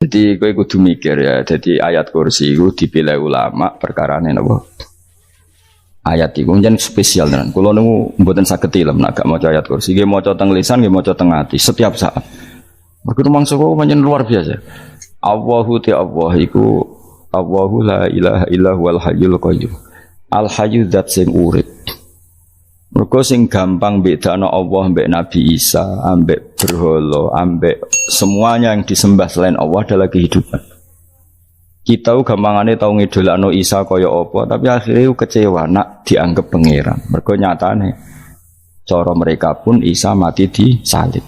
Jadi kowe kudu mikir ya. Jadi ayat kursi itu dipilih ulama perkarane napa? Ayat iku njen spesial tenan. Kula niku mboten saged ilem nek gak maca ayat kursi. Nggih maca teng lisan, nggih maca teng ati setiap saat. Mergo mangsa kok pancen luar biasa. Allahu Allah iku Allahu la ilaha illa huwal hayyul qayyum. Al hayyu dzat sing urip. Mergo sing gampang bedakno Allah mbek Nabi Isa, ambek berhala, ambek semuanya yang disembah selain Allah adalah kehidupan. Kita gampangane tau ngidolakno Isa kaya apa, tapi akhirnya kecewa nak dianggap pangeran. Mergo nyatane cara mereka pun Isa mati disalib.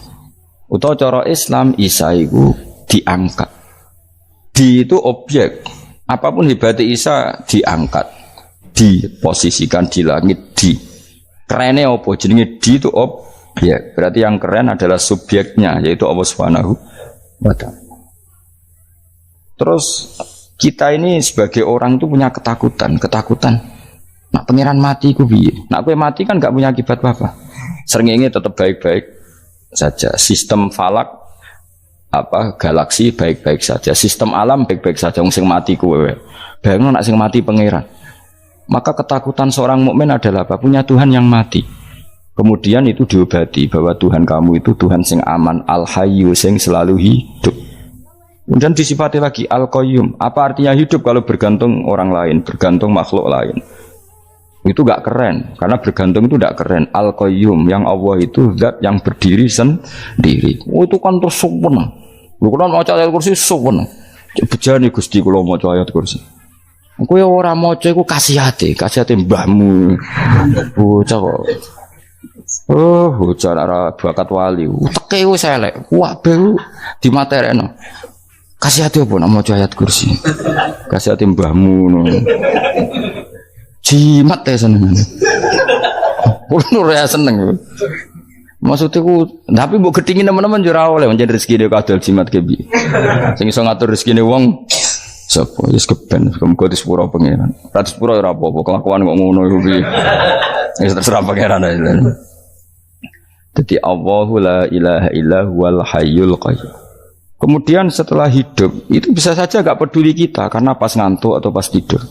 Utawa cara Islam Isa iku diangkat. Di itu objek. Apapun hebatnya Isa diangkat, diposisikan di langit di. Kerennya apa? Jenenge di itu objek. Berarti yang keren adalah subjeknya, yaitu Allah Subhanahu wa ta'ala. Terus kita ini sebagai orang itu punya ketakutan. Nak pangeran mati ku piye? Nak kowe mati kan gak punya akibat apa-apa. Srengenge tetap baik-baik saja. Sistem falak galaksi baik-baik saja. Sistem alam baik-baik saja. Wong sing mati kowe. Bayangno nak sing mati pangeran. Maka ketakutan seorang mukmin adalah apa? Punya Tuhan yang mati. Kemudian itu diobati bahwa Tuhan kamu itu Tuhan sing aman, al-hayyu sing selalu hidup. Kemudian disifati lagi al-qayyum. Apa artinya hidup kalau bergantung orang lain, bergantung makhluk lain? Itu gak keren, karena bergantung itu gak keren. Al-qayyum yang Allah itu zat yang berdiri sendiri. Oh, itu kan terus sempurna. Bukan mau ayat kursi sempurna. Bejane Gusti kula maca ayat kursi. Kowe ora maca iku kasihate mbahmu. Bocah kok. Oh, bocah ora bakat wali. Teke wis elek. Kabeh dimaterekno. Kasihate opo nek maca ayat kursi? Kasihate mbahmu ngono. Jimat ya seneng. Kulo ora seneng. Maksudnya tapi mbok gedhingi teman-teman yo ora oleh pancen rezekine kadal jimat ke piye. Sing iso ngatur rezekine wong sapa wis keben muga disepuro pangeran. Ra disepuro ora apa-apa, kelakuan kok ngono iku piye. Wis terserah pangeran ae. Dadi Allahu la ilaha illa huwal hayyul qayyum. Kemudian setelah hidup itu bisa saja gak peduli kita karena pas ngantuk atau pas tidur.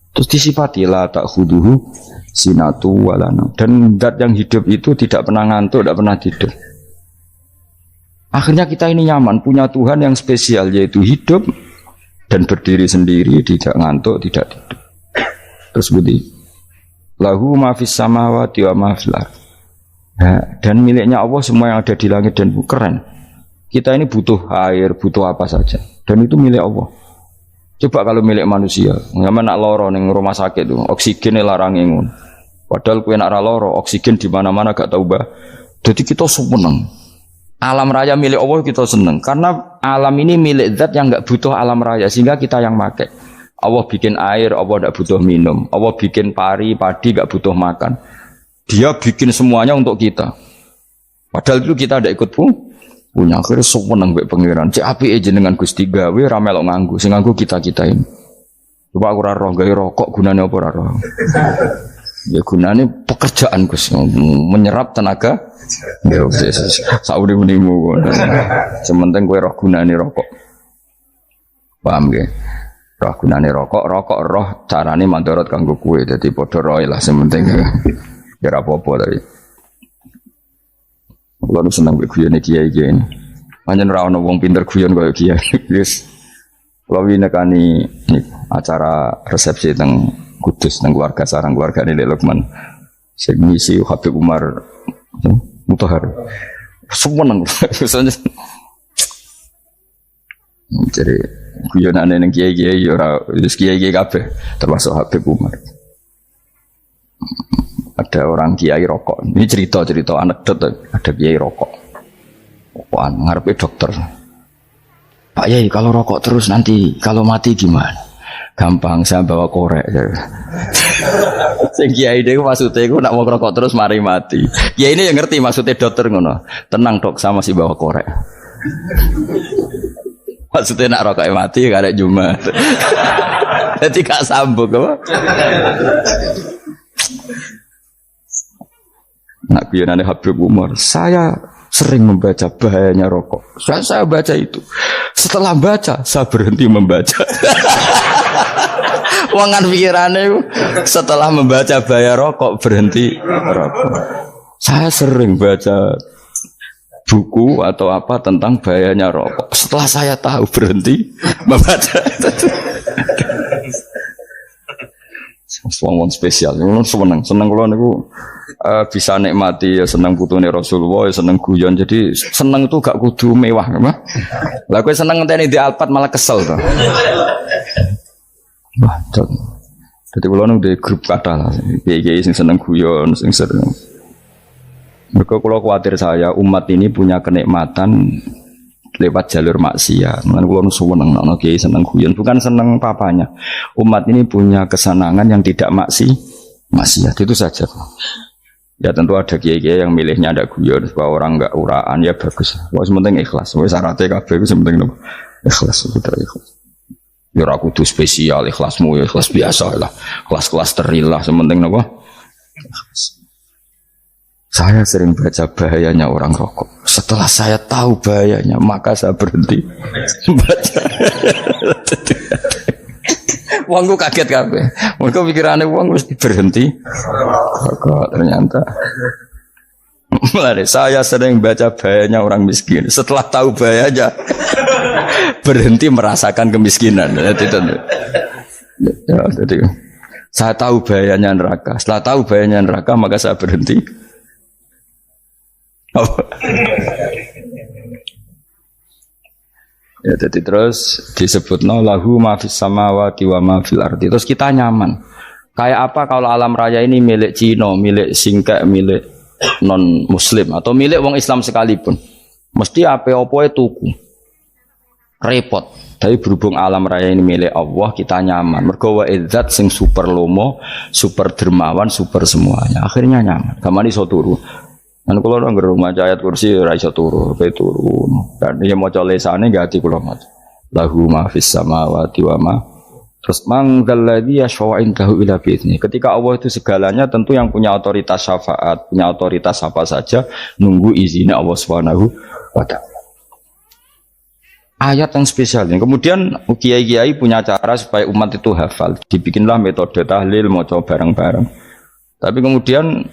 Terus disifati la ta'khuduhu sinatu walana. Dan zat yang hidup itu tidak pernah ngantuk, tidak pernah tidur. Akhirnya kita ini nyaman punya Tuhan yang spesial yaitu hidup dan berdiri sendiri, tidak ngantuk, tidak tidur. Terus budi lahu ma fis samawati wa ma fil ardh. Dan miliknya Allah semua yang ada di langit dan bumi. Keren. Kita ini butuh air, butuh apa saja, dan itu milik Allah. Coba kalau milik manusia, nggak nak loro neng rumah sakit tuh, oksigennya larang ingun. Padahal kue nak loro, oksigen di mana-mana gak tahu bah. Jadi kita seneng. Alam raya milik Allah kita seneng, karena alam ini milik zat yang nggak butuh alam raya, sehingga kita yang pakai. Allah bikin air, Allah tidak butuh minum. Allah bikin padi nggak butuh makan. Dia bikin semuanya untuk kita. Padahal itu kita tidak ikut pun. Punya akhirnya seneng mbek pangeran. Cek apike jenengan Gusti gawe ra melok nganggo. Sing nganggo kita-kita ini. Coba aku ora roh gawe rokok gunane apa ora roh. Ya gunane pekerjaan Gus, menyerap tenaga. Ya wis sauri-unimu. Sementing kowe roh gunane rokok. Paham nggih? Roh gunane rokok roh carane mandorot kanggo kowe. Dadi padha roe lah sementing. Ya ora apa-apa tapi. Kalau lu senang berguyon kiai ini, hanya rawon wong pinter guyon kaya kiai. Yes, kalau ini nekani acara resepsi teng Kudus teng keluarga sarang keluarga ini Lukman, saya ngisi Habib Umar Mutahar, semua nang, misalnya, jadi guyonan neng kiai kiai kafe, termasuk Habib Umar. Ada orang kiai rokok. Ini cerita anekdot. Ada kiai rokok. Rokokan ngarepe dokter. Pak Yai, kalau rokok terus nanti kalau mati gimana? Gampang, saya bawa korek. Sing kiai dhewe maksudnya iku nak mau rokok terus mari mati. Kiai ini yang ngerti maksudnya dokter ngono. Tenang dok, sama si bawa korek. Maksudnya nak rokoknya mati karek Jumat. Jadi gak sambung apa? Nak guyonane Habib Umar, saya sering membaca bahayanya rokok. Saya baca itu. Setelah baca, saya berhenti membaca. Wangan pikirannya setelah membaca bahaya rokok berhenti rokok. Saya sering baca buku atau apa tentang bahayanya rokok. Setelah saya tahu berhenti membaca. Wong spesial, seneng kalau niku bisa nikmati ya seneng putune Rasulullah, ya seneng guyon. Jadi seneng itu gak kudu mewah, mah. Lah kowe seneng ngenteni di Alphard malah kesel to. Wah, jadi kalau nunggu di grup kata lah, piye sing seneng guyon, sing sering. Mereka kalau khawatir saya umat ini punya kenikmatan lewat jalur maksiat. Kan kalau seneng, kiai seneng guyon, bukan seneng papanya. Umat ini punya kesenangan yang tidak maksiat itu saja. Ya tentu ada kiai-kiai yang milihnya ada guyon supaya orang enggak uraan ya bagus. Wah sementing ikhlas. Wah syaratnya kabeh itu sementing ikhlas sudah ikhlas. Ya ora kudu spesial ikhlasmu ya ikhlas biasa lah. Kelas-kelas terilah sementing napa? Saya sering baca bahayanya orang rokok. Setelah saya tahu bahayanya, maka saya berhenti baca. Wongku kaget kabeh. Mereka pikirannya wong mesti berhenti rokok ternyata. Mulai saya sering baca bahayanya orang miskin. Setelah tahu bahayanya, berhenti merasakan kemiskinan. Jadi, saya tahu bahayanya neraka. Setelah tahu bahayanya neraka, maka saya berhenti. Ya, jadi terus disebut lahu ma fis samawati wa ma fil ardi. Terus kita nyaman. Kayak apa kalau alam raya ini milik Cina, milik Singkek, milik non muslim atau milik wong Islam sekalipun. Mesti apa-apa tuku. Repot. Tapi berhubung alam raya ini milik Allah, kita nyaman. Mergo wa izzat sing super lomo, super dermawan, super semuanya. Akhirnya nyaman. Gamane iso turu. Dan kalau orang rumah ayat kursi ora iso turu, turun. Dan dia maca lesane enggak ati kula maca. Lahu ma fis samawati wa ma. Terus mangdal ladzi yashfa'u indahu ila bi'izni. Ketika Allah itu segalanya, tentu yang punya otoritas syafaat, punya otoritas apa saja nunggu izinnya Allah Subhanahu wa taala. Ayat yang spesial ini. Kemudian kiai-kiai punya cara supaya umat itu hafal. Dibikinlah metode tahlil maca bareng-bareng. Tapi kemudian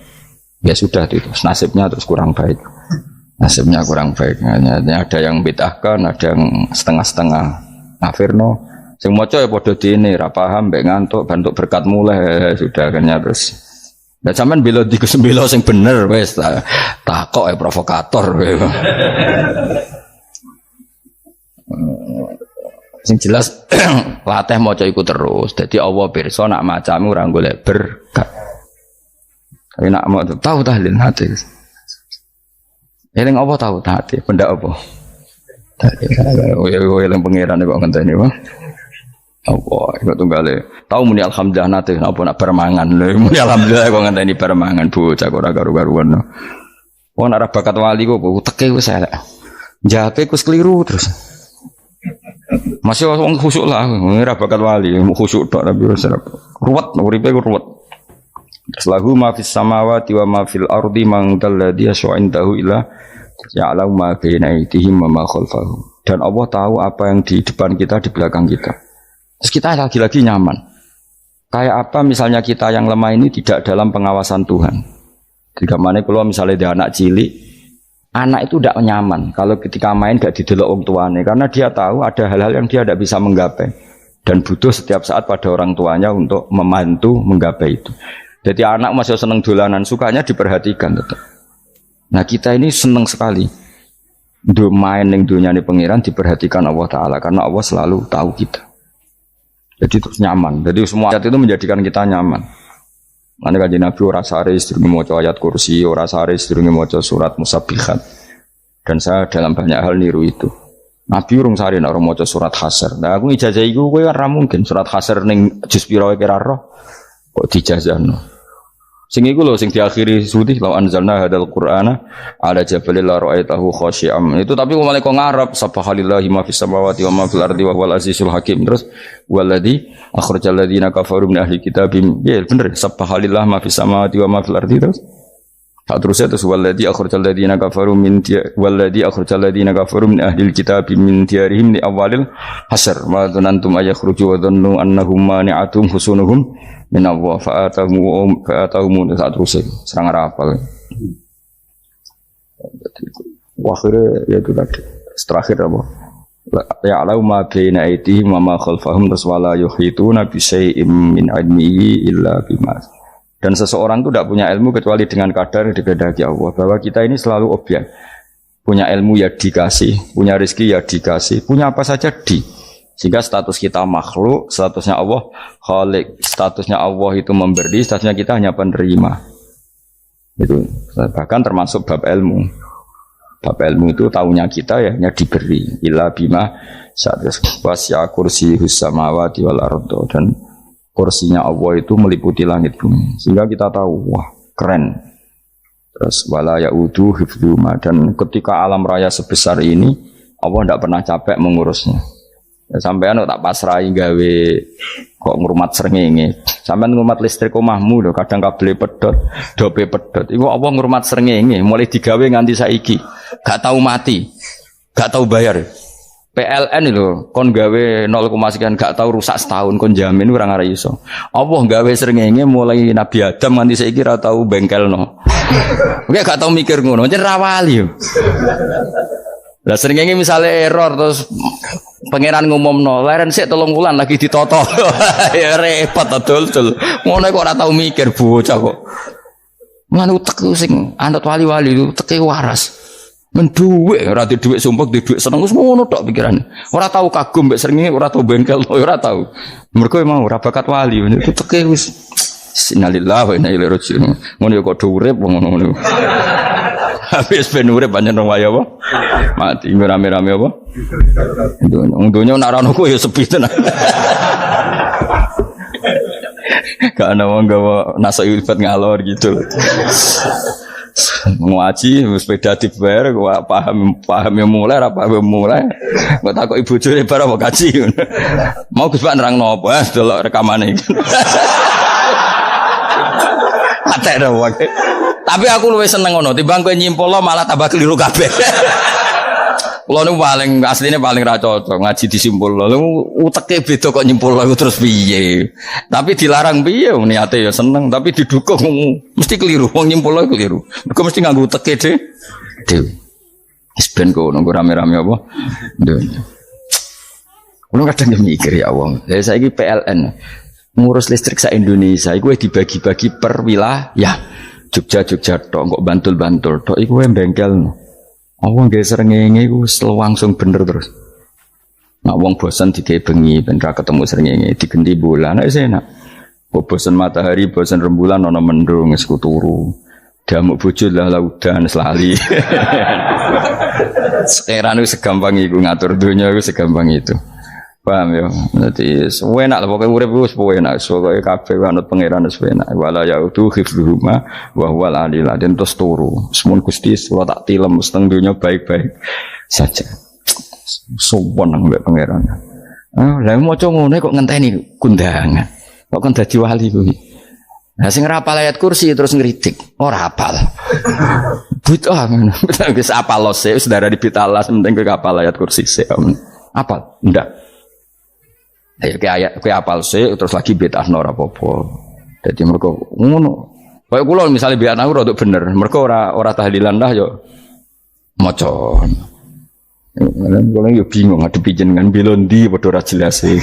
ya sudah itu nasibnya terus kurang baik. Nasibnya kurang baik. Hanya ada yang bid'ahkan, ada yang setengah-setengah nafirno. Sing maca ya padha dene ra paham mbek ngantuk bantuk berkat mulai sudah akhirnya terus. Lah sampean bela di Gus sing bener wis takok provokator. Sing jelas latih maca iku terus. Dadi Allah pirsa nak macamu ora golek berkat. Tapi nak mau tahu tahlil hati. Eling apa tahu hati? Benda apa? Eling pangeran kok ngenteni wae. Apa iku tunggale. Tahu muni alhamdulillah nate apa nak permangan lho. Muni alhamdulillah kok ngenteni permangan bocah kok ora karu-karuan. Wong nek bakat wali kok teke wis elek. Jape wis keliru terus. Masih wong khusuk lah, ora bakat wali, khusuk tok tapi wis ruwet, uripe ruwet. Lahu ma fis samawati wa ma fil ardi man dalladhi yash'indahu ila ya'lamu ma baina aydihim wa ma khalfahum. Dan Allah tahu apa yang di depan kita, di belakang kita. Terus kita lagi-lagi nyaman. Kayak apa misalnya kita yang lemah ini tidak dalam pengawasan Tuhan. Jika mana kalau misalnya dia anak cilik, anak itu tidak nyaman kalau ketika main gak didelok orang tuanya, karena dia tahu ada hal-hal yang dia tidak bisa menggapai dan butuh setiap saat pada orang tuanya untuk membantu menggapai itu. Jadi anak masih seneng dolanan, sukanya diperhatikan tetap. Nah kita ini seneng sekali main yang dunia ini pengiran diperhatikan Allah Ta'ala, karena Allah selalu tahu kita. Jadi terus nyaman. Jadi semua ayat itu menjadikan kita nyaman. Mana kanjeng Nabi ora sare sedurunge maca ayat kursi, ora sare sedurunge maca surat Musabbihat. Dan saya dalam banyak hal niru itu. Nabi urung sare nek ora maca surat Hasyr. Nah aku ijazah iku kowe ora mungkin surat Hasyr ning juz pira kira roh kok dijazahno. Sing iku lho sing diakhiri sudi law anzalna hadal qur'ana ala jabalil la ra'aitahu khashi'am. Itu tapi malah kok ngarep subhanallahi ma fis samawati wa ma fil ardi wa huwal azizul hakim. Terus waladzi akhrajal ladzina kafaru min ahli kitabim. Ya bener subhanallahi ma fis samawati wa ma fil ardi terus. Tak terusnya terus walladzi akhrajal ladzina kafaru min walladzi akhrajal ladzina kafaru min ahlil kitab min diyarihim li awalil hasr wa dhanantum ayakhruju wa dhannu annahum mani'atum husunuhum min Allah fa'atahum tak terusnya serang rapal. Akhirnya ya itu tadi terakhir apa? Ya'lamu ma baina aydihim wa ma khalfahum wala yuhituna bi syai'in min 'ilmihi illa bima. Dan seseorang itu tidak punya ilmu kecuali dengan kadar dikehendaki Allah. Bahwa kita ini selalu objek. Punya ilmu ya dikasih, punya rezeki ya dikasih, punya apa saja di. Sehingga status kita makhluk, statusnya Allah khalik, statusnya Allah itu memberi, statusnya kita hanya penerima. Itu bahkan termasuk bab ilmu. Bab ilmu itu tahunya kita ya hanya diberi. Illa bima wasya kursiyus samawati wal ardo, dan kursinya Allah itu meliputi langit bumi. Sehingga kita tahu, wah keren. Terus wala ya'udu hifdzuma, dan ketika alam raya sebesar ini Allah tidak pernah capek mengurusnya. Ya, sampean tak pasrahi gawe kok ngurmat srengenge. Sampean ngurmat listrik omahmu lho, kadang kabel pedhot, dope pedhot. Iku Allah ngurmat srengenge mulai digawe nganti saiki. Gak tahu mati. Gak tahu bayar. PLN itu kon gawe 0, sekian gak tahu rusak setahun kon jamin ora ngara iso. Allah gawe srengenge mulai Nabi Adam nganti saiki ora tahu bengkelno. Oke gak tahu mikir ngono, jen ra wali yo. Lah srengenge misale error terus pangeran ngumumno, leren sik 3 wulan lagi ditoto. Ya repot dol-dol. Ngono kok ora tahu mikir bocah kok. Lan utek sing anut wali-wali itu teke waras. Menduwe ora di dhuwit sumpek di dhuwit seneng wis ngono tok pikirane. Ora tahu kagum mbek srengenge, ora tahu bengkel, ora tahu. Mergo emang ora bakat wali, itu teke wis innalillahi wa inna ilaihi raji'un. Ngono ya kok urip ngono-ngono. Habis ben urip pancen wong wae apa? Mati rame-rame apa? Untunya nek ora ono ku ya sepi tenan. Gak ana wong gawa nasa ibad ngalor gitu. Ngaji sepeda dibayar paham yang mulai apa yang mulai kok takut ibu jure bar apa kaji mau Gus Pak nerangno apa delok rekamane atek dah wae tapi aku luwih seneng ngono timbang kowe nyimpulno malah tambah keliru kabeh. Kulo niku paling asline paling ra cocok ngaji disimpulno. Lha uteke beda kok nyimpulno terus piye. Tapi dilarang piye niate ya seneng tapi didukung mesti keliru. Wong nyimpulno keliru. Mergo mesti nganggo uteke dhewe. Wis ben kok nunggu rame-rame apa. Kulo kadang mikir ya wong. Lah saiki PLN ngurus listrik sa Indonesia iku dibagi-bagi per wilayah. Jogja tok kok Bantul tok iku bengkel. Wong nggih srengenge iku langsung bener terus. Nek wong bosan digawe bengi ben ra ketemu srengenge digenti bulan nek enak. Kok bosan matahari, bosan rembulan ana mendung wis turu. Damuk bojo lah laudan selali. Sekarang itu segampang iku ngatur dunia iku segampang itu. Paham ya? Dadi enak lah pokoke urip wis enak. Pokoke kabeh anut pangeran wis enak. Wala yaudu hifdzuhuma wa huwal alil adin terus turu. Semun Gusti kula tak tilem seteng dunya baik-baik saja. Sopan nang mbek pangeran. Lah maca ngono kok ngenteni kundangan. Kok kon dadi wali kuwi. Nah sing ora hafal ayat kursi terus ngritik. Ora hafal. Bid'ah ngono. Wis apal lose wis darah di bitalas penting kowe hafal ayat kursi sik. Apal? Ndak. Kayak apal sih terus lagi bid'ah ora apa-apa. Dadi mergo ngono. Kaya kula misale bid'ah ora rada bener, mergo ora tahlilan dah yo maca. Kula yo bingung ngadepi jenengan belondi padha ora jelas e.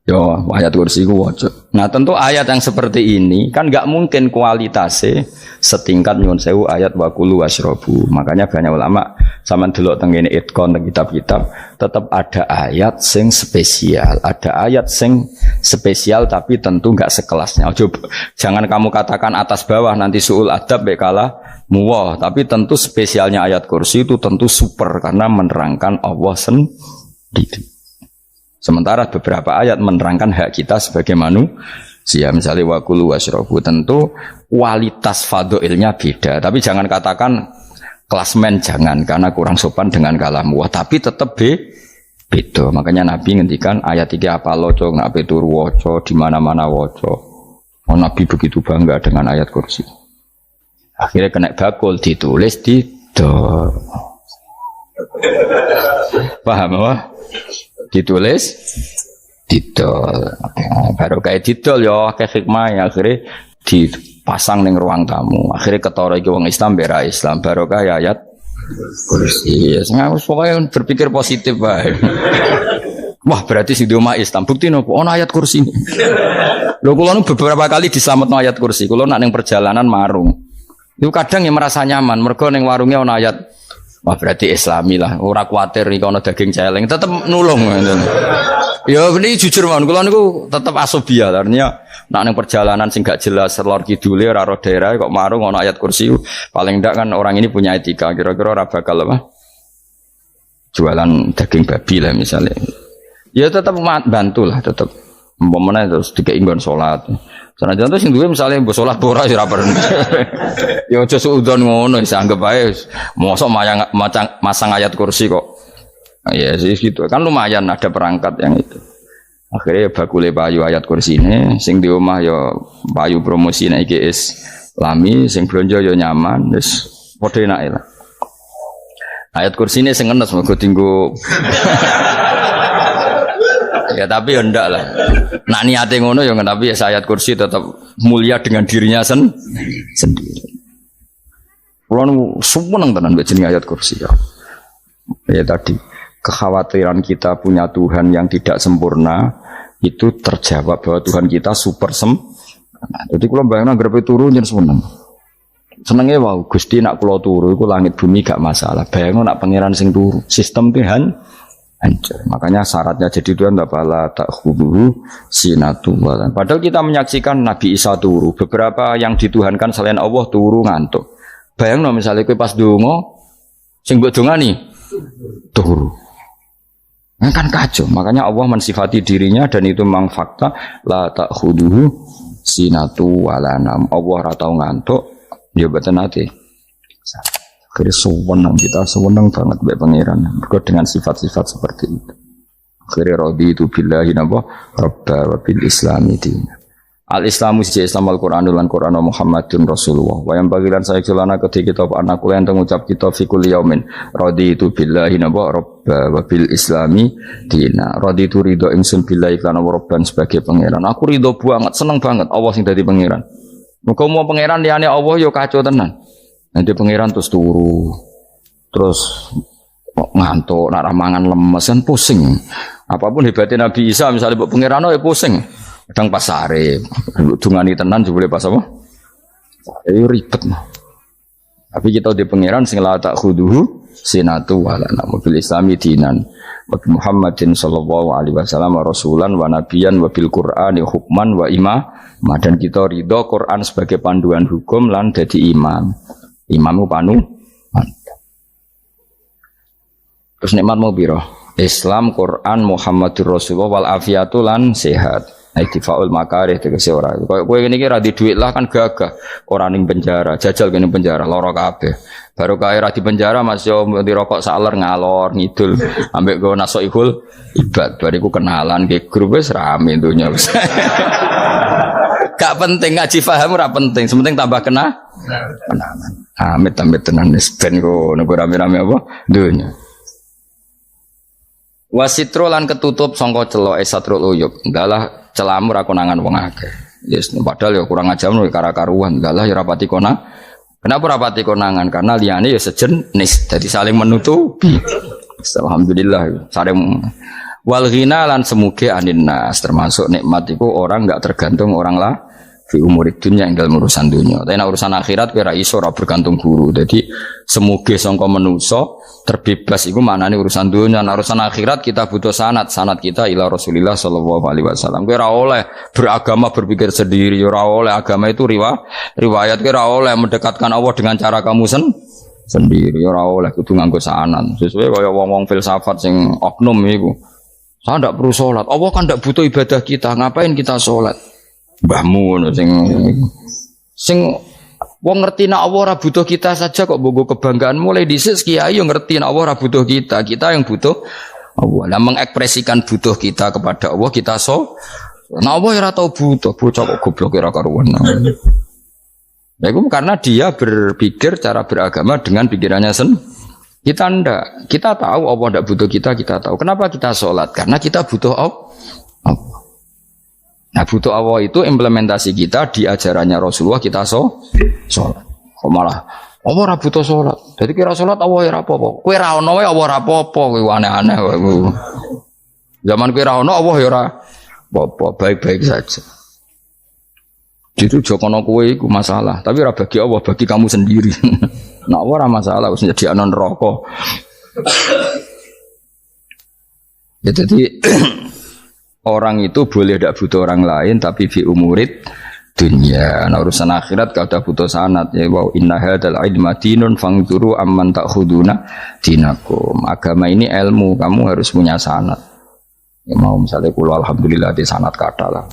Yo ayat kursi ku waca. Nah tentu ayat yang seperti ini kan enggak mungkin kualitasnya setingkat nyuwun sewu ayat waqulu wasrobu. Makanya banyak ulama sampean delok teng ngene itkon teng kitab-kitab tetap ada ayat sing spesial, ada ayat sing spesial tapi tentu enggak sekelasnya. Jangan kamu katakan atas bawah nanti suul adab bekala muwah, tapi tentu spesialnya ayat kursi itu tentu super karena menerangkan Allah sendiri. Sementara beberapa ayat menerangkan hak kita sebagai manusia. Misalnya waqulu wasrobu, tentu kualitas fadhilnya beda. Tapi jangan katakan klasmen, jangan karena kurang sopan dengan kalam wah. Tapi tetap beda. Makanya Nabi ngendikan ayat 3 apa loco, nak turu waca di mana-mana waca. Oh, Nabi begitu bangga dengan ayat kursi. Akhirnya kena bakul ditulis didol. Paham apa? Ditulis didol. Baru kayak didol ya kayak hikmah ya akhirnya dipasang ning ruang tamu. Akhirnya ketara iki wong Islam bera Islam baru kayak ayat kursi. Ya wis pokoke berpikir positif bae. Wah berarti si Doma Islam bukti nopo ono ayat kursi. Lho kula nu beberapa kali diselametno ayat kursi. Kula nak ning perjalanan marung. Itu kadang yang merasa nyaman mergo ning warungnya ono ayat. Wah berarti Islami lah. Ora kuwatir iki ono daging celeng, tetep nulung. Ya ini jujur mawon kula niku tetep asobia. Artinya nak ning perjalanan sing gak jelas lor kidule ora ro daerah kok marung ono ayat kursi. Paling ndak kan orang ini punya etika. Kira-kira ora bakal apa? Jualan daging babi lah misalnya. Ya tetap bantu lah tetap umpamane terus dikek nggon salat. Senajan to sing duwe misale mbok salat ora ya ora perlu. Ya aja suudon ngono wis anggap ae mosok masang ayat kursi kok. Ya sih gitu. Kan lumayan ada perangkat yang itu. Akhirnya bakule payu ayat kursi ini sing di omah ya payu promosi nek iki Islami sing blonjo ya nyaman wis padha enake lah. Ayat kursi ini sing ngenes mergo dinggo ya tapi ya ndak lah. Nak niate ngono ya tapi ya ayat kursi tetap mulia dengan dirinya sendiri. Kulo seneng tenan mbek jeneng ayat kursi ya. Ya tadi kekhawatiran kita punya Tuhan yang tidak sempurna itu terjawab bahwa Tuhan kita super sempurna. Jadi kulo bayangno grepe turu nyen seneng. Senenge wow Gusti nak kula turu iku langit bumi gak masalah. Bayangno nak pangeran sing turu, sistem Tuhan hancur. Makanya syaratnya jadi Tuhan la ta'khudhuhu sinatun wa lam. Padahal kita menyaksikan Nabi Isa turu, beberapa yang dituhankan selain Allah turu ngantuk. Bayangno misalnya kowe pas donga sing mbok dongani turu. Nah, kan kacau. Makanya Allah mensifati dirinya dan itu memang fakta la ta'khudhuhu sinatun wa lam. Allah ora tau ngantuk, ya boten ate. Akhirnya sewenang kita, sewenang banget baik pangeran dengan sifat-sifat seperti itu. Akhirnya raditu billahi nabah rabba wa bil islami dina. Al-Islamu siji Islam Al-Qur'anul lan Qur'an Muhammadun Rasulullah. Wa yang bagilan saya celana ketika kita anak kula yang mengucap kita fi kulli yaumin raditu billahi nabah rabba wa bil islami dina. Raditu ridho ingsun billahi lan rabban sebagai pangeran. Aku ridho banget, seneng banget Allah sing dadi pangeran. Muga mau pangeran liyane Allah yo kacau tenan. Nanti pangeran terus turu, terus ngantuk, nak ramangan lemes kan pusing. Apapun hebatnya Nabi Isa misalnya buat pangeran ya pusing. Kadang pas sare, dungani tenan juga boleh pas apa? Ribet mah. Tapi kita di pangeran sing la ta'khudhuhu sinatu wa la mobil Islami dinan. Muhammadin sallallahu alaihi wasallam rasulan wa nabiyan wa bil Qur'ani hukman wa imam. Dan kita ridho Quran sebagai panduan hukum lan dadi imam. Imammu panu. Terus nikmat mau piro? Islam, Quran, Muhammadur Rasulullah wal afiatu lan sehat. Iktifaul makarih tegese ora. Kowe ngene iki ra di dhuwit lah kan gagah. Ora ning penjara, jajal kene penjara lara kabeh. Baru kae ra di penjara Mas yo dirokok saler ngalor ngidul ambek go nasoihul ibad. Bariku kenalan ke grup wis rame donya wis. Gak penting ngaji paham ora penting, sementing tambah kenalan. Amit-amit tenan wis ben kok nego rame-rame apa dunya. Wasitro lan ketutup sangka celok satrul uyub. Ndalah celamu ra konangan wong akeh. Yes, padahal ya kurang ajar lho kara-karuan. Ndalah ya rapati konang. Kenapa rapati konangan? Karena liyane ya sejenis, jadi saling menutupi. Alhamdulillah saling wal ghina lan semuge anin nas, termasuk nikmat itu orang enggak tergantung orang lah fi umurid dunya ing dalam urusan dunia. Tapi nek urusan akhirat kowe ra iso ora bergantung guru. Jadi semuge sangka manusa terbebas iku maknane urusan dunia. Nek urusan akhirat kita butuh sanad kita ila Rasulillah sallallahu alaihi wasallam. Kowe ora oleh beragama berpikir sendiri, ora oleh agama itu riwayat kowe ora oleh mendekatkan Allah dengan cara kamu sendiri, ora oleh kudu nganggo sanad. Sesuai kaya wong-wong filsafat sing oknum iku. Saya tidak perlu sholat. Allah kan tidak butuh ibadah kita. Ngapain kita sholat? Mbahmu sing wong ngerti nak Allah ora butuh kita saja kok bogo kebanggaan mulai dhisik kiai yo ngerti nak Allah ora butuh kita. Kita yang butuh Allah. Lah mengekspresikan butuh kita kepada Allah kita Nah Allah ora tau butuh. Bocah kok goblok ora karuan. Ya, itu karena dia berpikir cara beragama dengan pikirannya sendiri. Kita ndak. Kita tahu Allah ndak butuh kita tahu. Kenapa kita sholat? Karena kita butuh Allah. Nah, butuh Allah itu implementasi kita di ajarannya Rasulullah kita sholat. Kok malah Allah ora butuh sholat. Jadi kira sholat Allah ya ora apa-apa. Kowe ra ono wae Allah ora apa-apa, kowe aneh-aneh kowe. Zaman kowe ra ono Allah ya ora apa-apa, baik-baik saja. Jadi jokono kowe iku masalah, tapi ora bagi Allah, bagi kamu sendiri. Nah, ora masalah wis jadi anon neraka. Ya, jadi orang itu boleh tidak butuh orang lain, tapi fi umurid dunia. Nah, urusan akhirat kalau butuh sanad ya wow inna hadzal ilma dinun fangzuru amman ta'khuduna dinakum. Agama ini ilmu, kamu harus punya sanad. Ya mau misalnya kula alhamdulillah di sanad kata lah.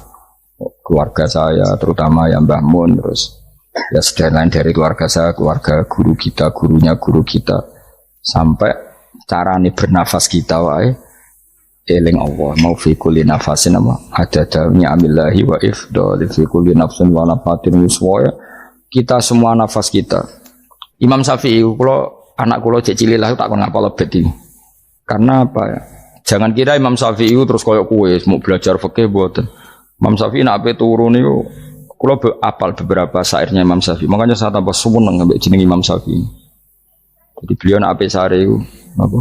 Keluarga saya terutama yang Mbah Mun terus ya lain dari keluarga saya, keluarga guru kita, gurunya guru kita sampai carane bernafas kita wae eling Allah mau fi kulli nafasin ada damnya amillahi wa ifdal fi kulli nafsin wa nafatin wiswaya kita semua nafas kita. Imam Syafi'i kalau anak kula cek cilik lah tak kon ngapal lebet iki. Karena apa ya? Jangan kira Imam Syafi'i terus koyo kowe mau belajar fikih mboten. Imam Syafi'i nak ape turu niku kula apal beberapa syairnya Imam Syafi'i. Makanya saya tambah seneng ambek jeneng Imam Syafi'i. Jadi beliau nak ape sare iku napa?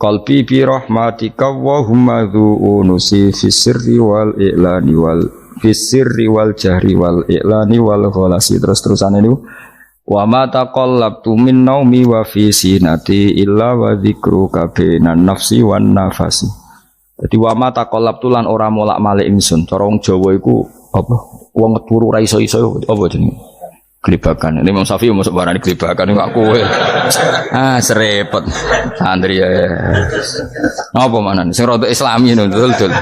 Qalbi bi rahmatika wa humma dzu'unusi fi sirri wal i'lani wal fi sirri wal jahri wal i'lani wal khalasi terus-terusan ini wa ma taqallabtu min naumi wa fi sinati illa wa dzikruka bainan nafsi wan nafasi. Jadi wa ma taqallabtu lan ora molak-malik ingsun cara wong Jawa iku apa wong turu ra iso-iso apa jenenge gelibakan. Ini Imam Syafi'i masuk barang gelibakan ini kowe. Serepet. Santri ya. Apa mana? Sing rada Islami ngono dul.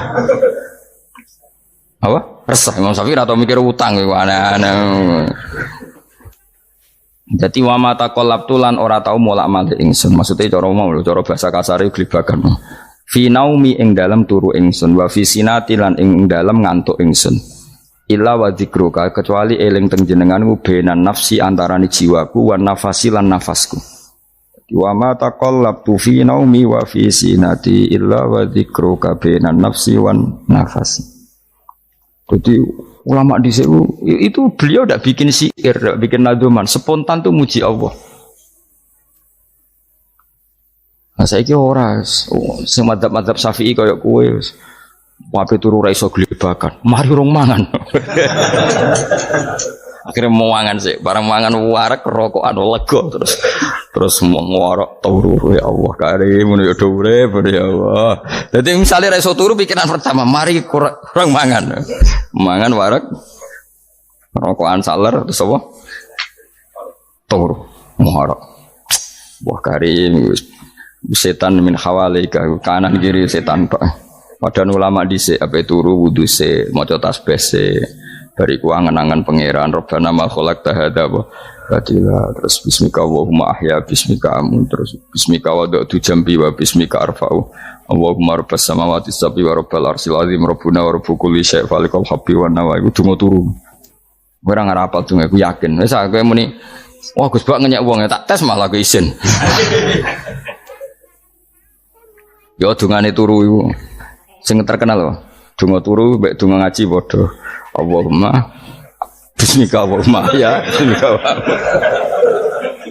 Apa? Resah Imam Syafi'i atau mikir utang iku aneh-aneh. Jadi wa mata qallabtu lan ora tau molak-malik ingsun. Maksudnya cara mau cara bahasa kasare gelibakan. Fi naumi ing dalam turu ingsun wa fi sinati lan ing dalam ngantuk ingsun. Illa wa dzikruka kecuali eling teng jenenganmu benan nafsi antarane jiwaku wan nafasi lan nafasku. Wa ma taqallabtu fi naumi wa fi sinati illa wa dzikruka benan nafsi wan nafasi. Jadi ulama dhisik itu beliau ndak bikin syair, ndak bikin nadzuman, spontan tuh muji Allah. Nah saiki ora sing madzhab Syafi'i kaya kowe wape turu ra iso glebakan. Mari urung mangan. Akhirnya mau mangan sih, barang mangan warak rokokan lega terus mau ngorok turu ya Allah karim ngono ya urip ya Allah. Dadi misale ra iso turu pikiran pertama mari kurang mangan. Mangan warak rokokan saler terus apa? Turu ngorok. Wah karim setan min hawalika kanan kiri setan Pak. Padahal ulama dhisik ape turu wudu se maca tasbih se bariku angen-angen pangeran Rabbana ma khalaqta hadza batila terus bismika Allahumma ahya bismika amun terus bismika wada'tu jambi wa bismika arfa'u Allahumma rabbas samawati sab'i wa rabbal arsyil azim rabbuna wa rabbu kulli syai' falikal habbi wan nawa iku donga turu ora ngarapal donga aku yakin wis aku muni wah Gus Bak ngenyek wong tak tes malah aku isin yo dongane turu iku sing terkenal loh, donga turu, mbek donga ngaji padha. Allahumma bismika Allahumma ya, bismika.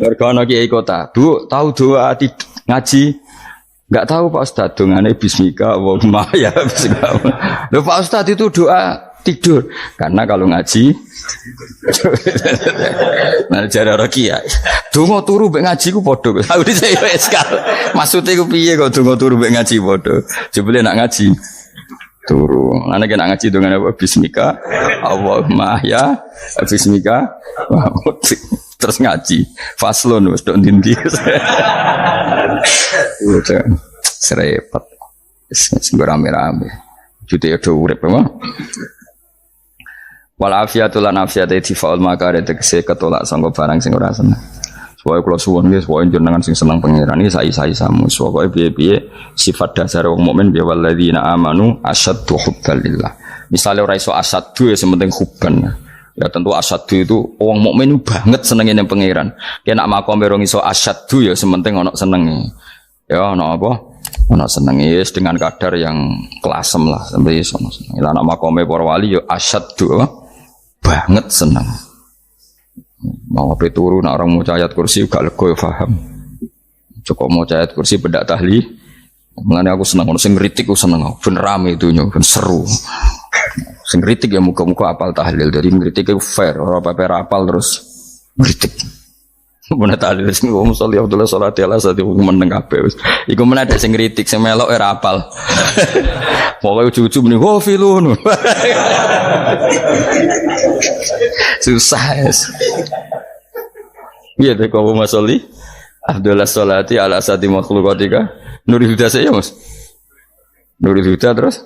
Mergo ana kiai kota, Bu, tahu doa ngaji? Enggak tahu Pak Ustaz, dongane bismika Allahumma ya, bismika. Loh Pak Ustaz itu doa tidur. Karena kalau ngaji nah jare ora kiai. Donga turu mbek ngaji ku padha. Aku dhisik wis kal. Maksude ku piye kok donga turu mbek ngaji padha? Jebule nak ngaji turu. Ana nek nak ngaji dongane apa bismika Allahumma ya bismika terus ngaji. Faslon wis tok ndi-ndi. Serepet. Wis rame-rame. Jute yo urip apa? Wal afiatu lan afiate difaul makare tegese ketolak sanggo barang sing ora seneng. Supaya kula suwun nggih supaya jenengan sing seneng pangeran iki sai-sai samu. Supaya piye-piye sifat dasar wong mukmin ya walladzina amanu asyaddu hubbalillah. Misalnya ora iso asadu ya sementing huban. Ya tentu asadu itu wong mukmin banget senenge ning pangeran. Ki nek makome rong iso asadu ya sementing ana senenge. Ya ana apa? Ana senenge wis dengan kadar yang kelasem lah sampai iso seneng. Lah nek makome para wali ya asadu banget seneng. Mau apa turu nek orang maca ayat kursi gak lego ya paham. Cukup maca ayat kursi bedak tahlil. Mulane aku seneng ono sing ngritik aku seneng. Ben rame itu ben seru. Sing kritik ya muka-muka apal tahlil dari kritik itu fair orang apa apal terus kritik mana tahlil sing ngomong sholli Abdullah sholati ala sati meneng kabeh wis iku men ada sing kritik sing melok ora apal pokoke ujug-ujug muni wo filun susah es iya teh kok sholli Abdullah sholati ala sati makhluqatika Nurul Huda saya Mas Nurul Huda terus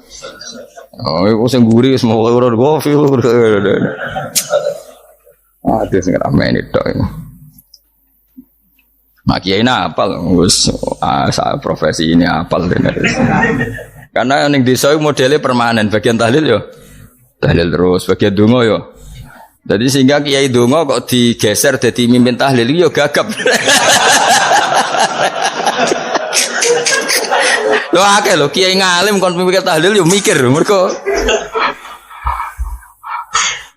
oh, aku sing guri wis mau ora gofil. Ah, dia sing ramai tok. Mak kiai apal wis profesi ini apal tenan. Karena ning desa modele permanen, bagian tahlil yo. Tahlil terus, bagian donga yo. Jadi sehingga kiai donga kok digeser dadi mimpin tahlil yo gagap. Lho akeh lho kiai ngalim kon mikir tahlil yo mikir mergo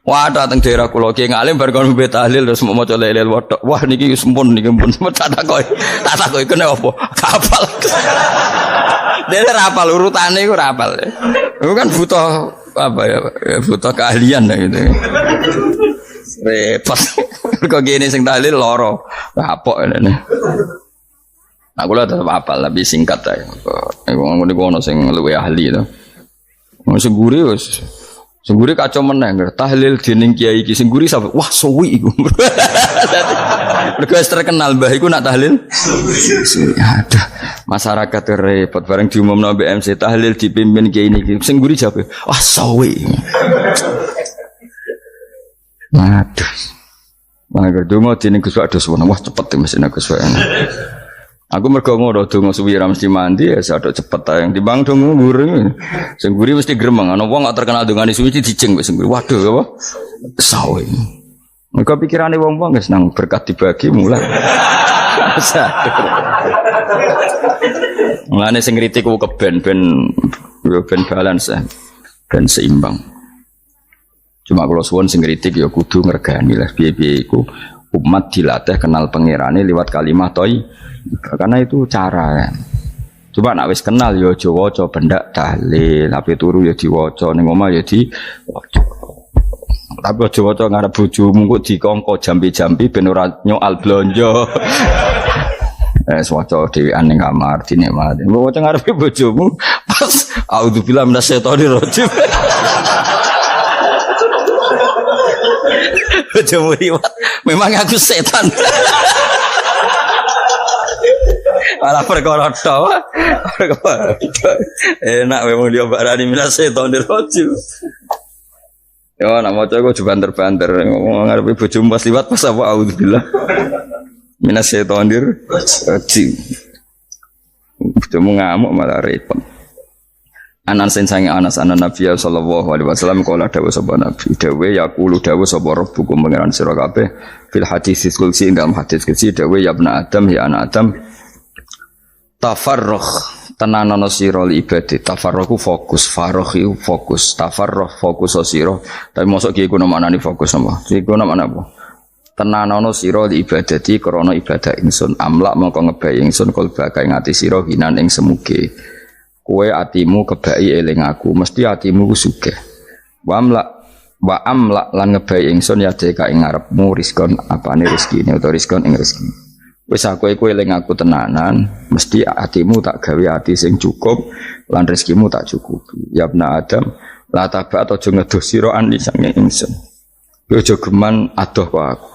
wah dateng daerah kula kiai ngalim bar kon mikir tahlil terus mau maca lelel wedok wah niki sempun niki pun tak takoki kene apa kapal dene ra apal urutane iku ra apal iku kan butuh apa ya butuh keahlian gitu repot kok gini sing tahlil loro kapok ngene. Aku lah tetap apal tapi singkat aja. Ngomong ono sing luwih ahli to. Wong sing guri wis. Sing guri kacau meneng. Tahlil dening kiai iki sing guri sampe wah suwi iku. Mergo terkenal mbah iku nak tahlil. Aduh, masyarakat repot bareng diumumno BMC tahlil dipimpin kiai niki. Sing guri jawab, wah suwi. Aduh. Mangga donga dening Gus Wados wah cepet mesin Gus Wados. Aku mergo ngono donga suwi ra mesti mandi ya sadok cepet ta yang timbang donga nguri. Sing nguri mesti gremeng ana wong gak terkenal dongane suwi dijeng wis nguri. Waduh apa? Sawe. Mergo pikirane wong-wong wis nang berkat dibagi mulai. Mulane sing kritik ku keben ben balance ben seimbang. Cuma kalau suwon sing kritik ya kudu ngergani lah piye-piye iku umat dilatih kenal pangerane liwat kalimat toy. Karena itu cara kan. Coba nak wis kenal ya aja waca bendak tahlil, ape turu ya diwaca ning omah ya diwaca. Tapi aja waca ngarep bojomu kok dikongko jambi-jambi ben ora nyoal blonjo. Waca dhewean ning kamar dinikmati. Mbok waca ngarepe bojomu pas auzubillahi minasyaitonir rajim. Bojomu riwat, memang aku setan. Malah perkara tok. Enak memang dia barani minasyaitonir rajim. Ya nak maca kok banter-banter ngomong ngarepe bojomu pas liwat pas apa auzubillah. Minasyaitonir rajim. Bojomu ngamuk malah repot. Anas sange Anas anan Nabi sallallahu alaihi wasallam kala dawuh sapa Nabi dawuh yaqulu dawuh sapa rabbukum pangeran sira kabeh fil hadis qudsi dalam hadis qudsi dawuh ya ibnu Adam ya anak Adam tafarruh tenanono sira ibadi tafarruhu fokus farrohu fokus tafarruh fokus sira tapi mosok ki iku maknane fokus apa iku maknane apa tenanono sira ibadati krana ibadah ingsun amlak mongko ngebayi ingsun kalba kae ngati sira hinan ing semuge kowe atimu kebaki eling aku mesti atimu ku sugih wa amlak lan ngebayi ingsun ya deka ing ngarepmu rizkon apane rezekine utawa rizkon ing rezeki wis aku eling aku tenanan mesti atimu tak gawe ati sing cukup lan rezekimu tak cukupi ya ibnu Adam la tabat aja ngedoh sira ani sange ingsun kowe aja geman adoh kok aku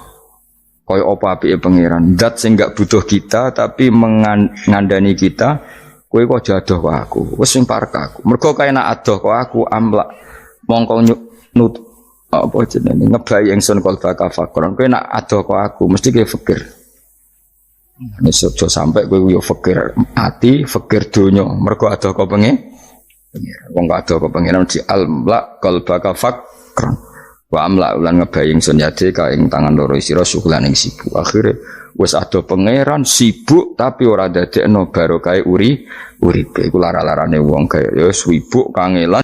kaya apa apike pangeran zat sing gak butuh kita tapi mengandani kita kowe kok adoh kok aku wis sing parek aku mergo kae nek adoh kok aku amlak mongko nut apa jenenge ngebayi ingsun kalba kafakron kowe nek adoh kok aku mesti kowe fikir nek aja sampe kowe yo fikir ati fikir donya mergo adoh kok Pengiran. Wong kado ke pengiran di almla qalbaka fakran. Wa amla ulan ngebaying sun yadika ing tangan loro sira syukulan ing sibuk. Akhire wis ado pangeran sibuk tapi ora dadekno barokah uripe. Iku lara-larane wong kaya ya sibuk kangelan